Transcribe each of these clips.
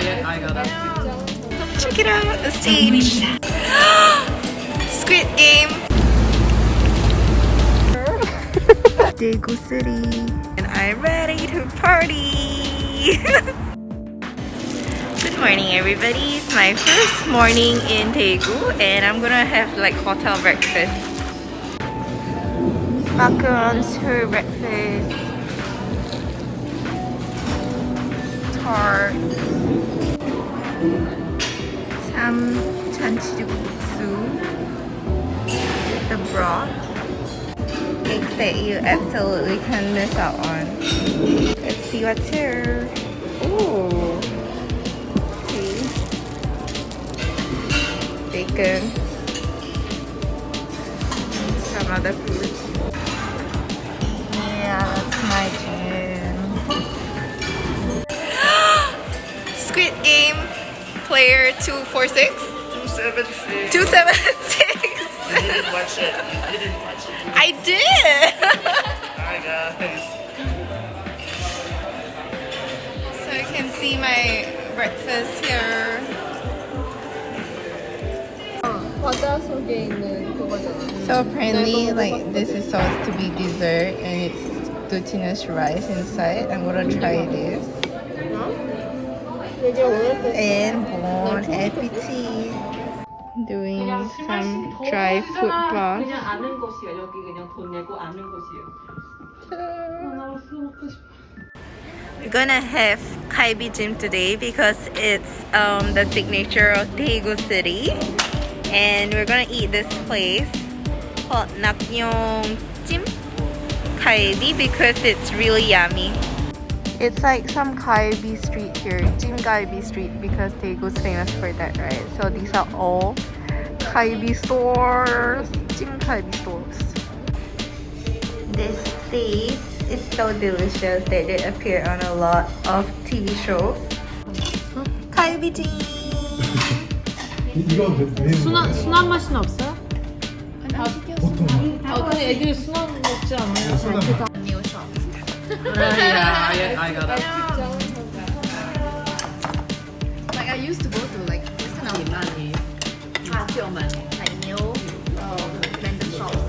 I got it. Check it out, the stage. Squid Game. Daegu City. And I'm ready to party. Good morning everybody. It's my first morning in Daegu and I'm gonna have like hotel breakfast. Macarons for breakfast. Tart. Some chanchuksu. The broth. Cakes that you absolutely can miss out on. Let's see what's here. Ooh. Okay. Bacon. Some other food. Yeah, that's my jam. Squid Game player 246. 276. 276. You didn't watch it. You didn't watch it. I did. Hi guys. So you can see my breakfast here. 과자 속에 있는 그거잖아. So apparently, like this is supposed to be dessert, and it's glutinous rice inside. I'm gonna try this. 되게 오래 And bon appetit. Doing some dry fruit broth. 그냥 아는 곳이에요. 여기 그냥 돈 내고 아는 곳이에요. 나 술 먹고 싶어. We're gonna have Kaibi Gym today because it's the signature of Daegu City, and we're gonna eat this place called Nakmyeong Gym Kaibi because it's really yummy. It's like some Kaibi street here, Gym Kaibi street, because Daegu's famous for that, right? So these are all Kaibi stores, Gym Kaibi stores. This place is so delicious that it appeared on a lot of TV shows. Kaibi Gym! 이거 왜 순한 맛은 없어요? 보통 근데 애들이 순한 먹지 않아요? New shop. Yeah, I got it. Like I used to go to like this kind of like new random shops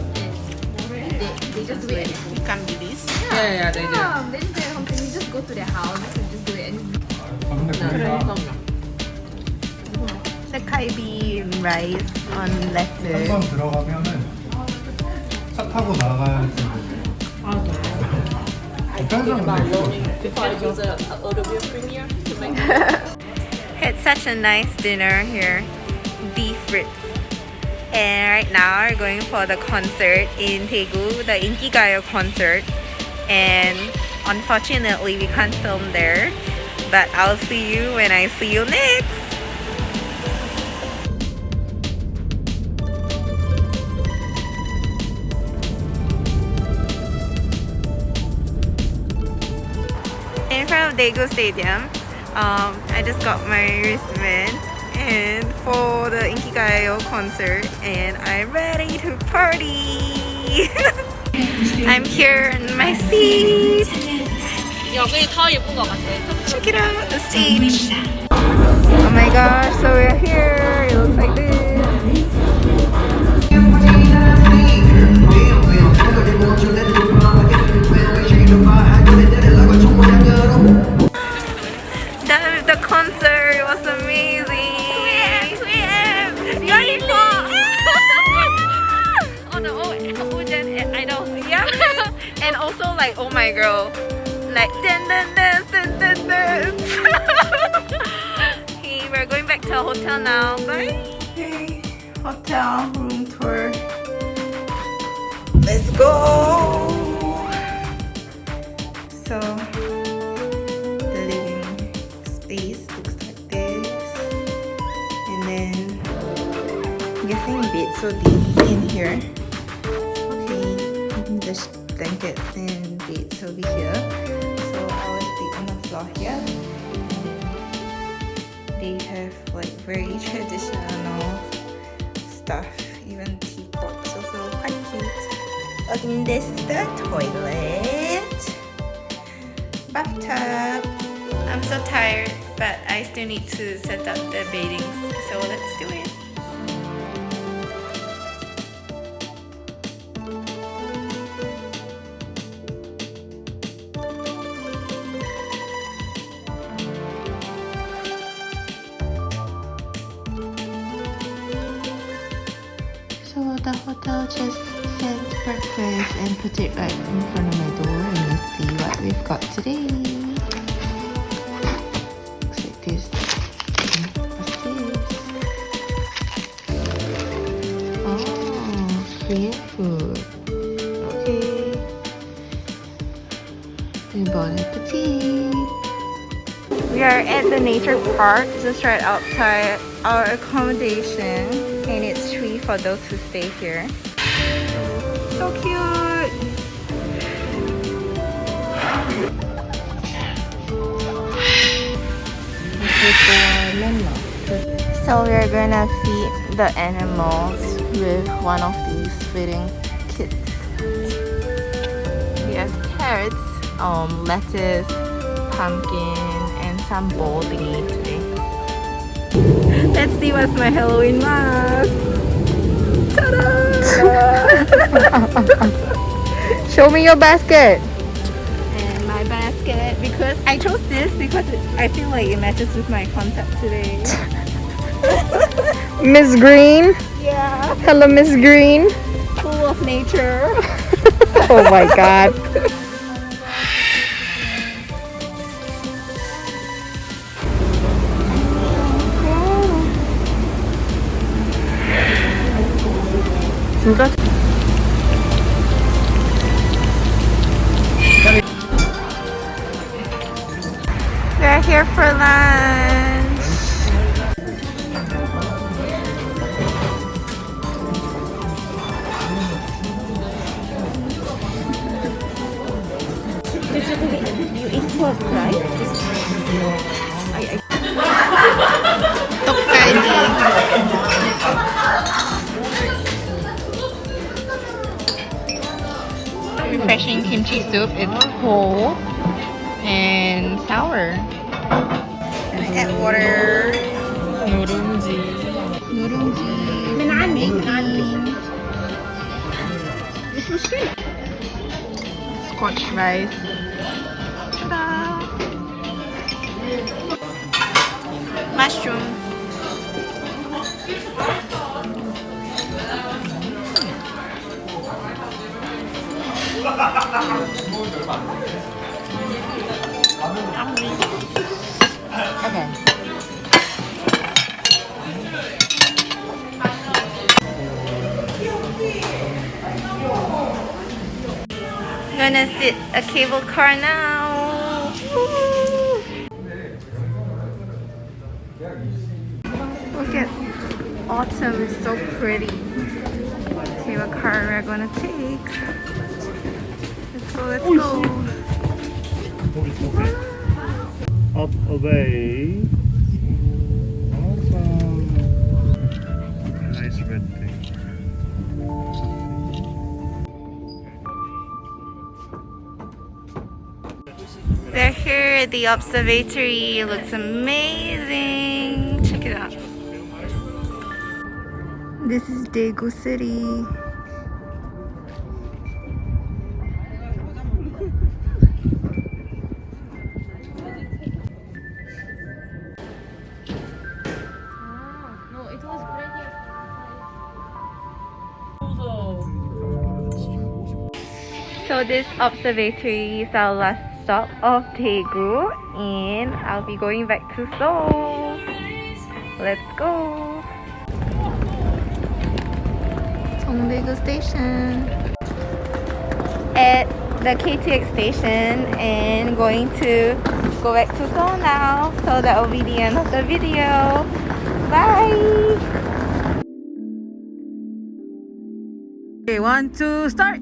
and they just do it. You can do this. Yeah, they do. Yeah, they just do it at home and you just go to their house and just do it and 근데 거기가 The Kaibi rice on lettuce. 한번 들어가면은 차 타고 나가야 돼. Had such a nice dinner here. Beef ribs. And right now we're going for the concert in Daegu, the Inkigayo Concert. And unfortunately we can't film there. But I'll see you when I see you next. In front of Daegu Stadium, I just got my wristband and for the Inkigayo concert, and I'm ready to party. I'm here in my seat. 여기 더 예쁜 것 같아. Check it out, the stage. Oh my gosh, so we're here. It looks like this. The concert was amazing. Oh no, Ujen idols, yeah. And also like, oh my girl, like dance. Okay, we're going back to our hotel now. Bye. Okay, hotel room tour. Let's go. So the living space looks like this, and then I'm guessing beds will be in here. Okay, the blankets and beds will be here. So I will sleep on the floor here. They have like very traditional stuff, even teapots, also quite cute. And this is the toilet, bathtub. I'm so tired, but but I still need to set up the beddings, so let's do it. So the hotel just sent breakfast and put it right in front of my door, and let's see what we've got today. Looks like this. What's this? Oh, Korean food. Okay. And bon appetit. We are at the nature park just right outside our accommodation, and it's free for those who stay here. So cute! So we're gonna feed the animals with one of these feeding kits. We have carrots, lettuce, pumpkin, and some bowl thingy today. Let's see what's my Halloween mask. Ta-da! Show me your basket. And my basket, because I chose this because I feel like it matches with my concept today. Miss Green. Yeah, Hello, Miss Green. full of nature. Oh my god. 진짜 We're here for lunch. You eat pork, right? Refreshing kimchi soup. It's cold and sour. Add water. 누룽지. من عندي. This was good. Scotch rice. Ta-da! Mushrooms. Okay. Gonna sit a cable car now. Woo! Look at autumn, it's so pretty. Cable car we're gonna take. Let's go. Up away. Awesome. Nice red thing. We're here at the observatory. It looks amazing. Check it out. This is Daegu City. So this observatory is our last stop of Daegu, and I'll be going back to Seoul. Let's go. Daegu Station. At the KTX station and going to go back to Seoul now. So that will be the end of the video. Bye. Okay, 1, 2, start.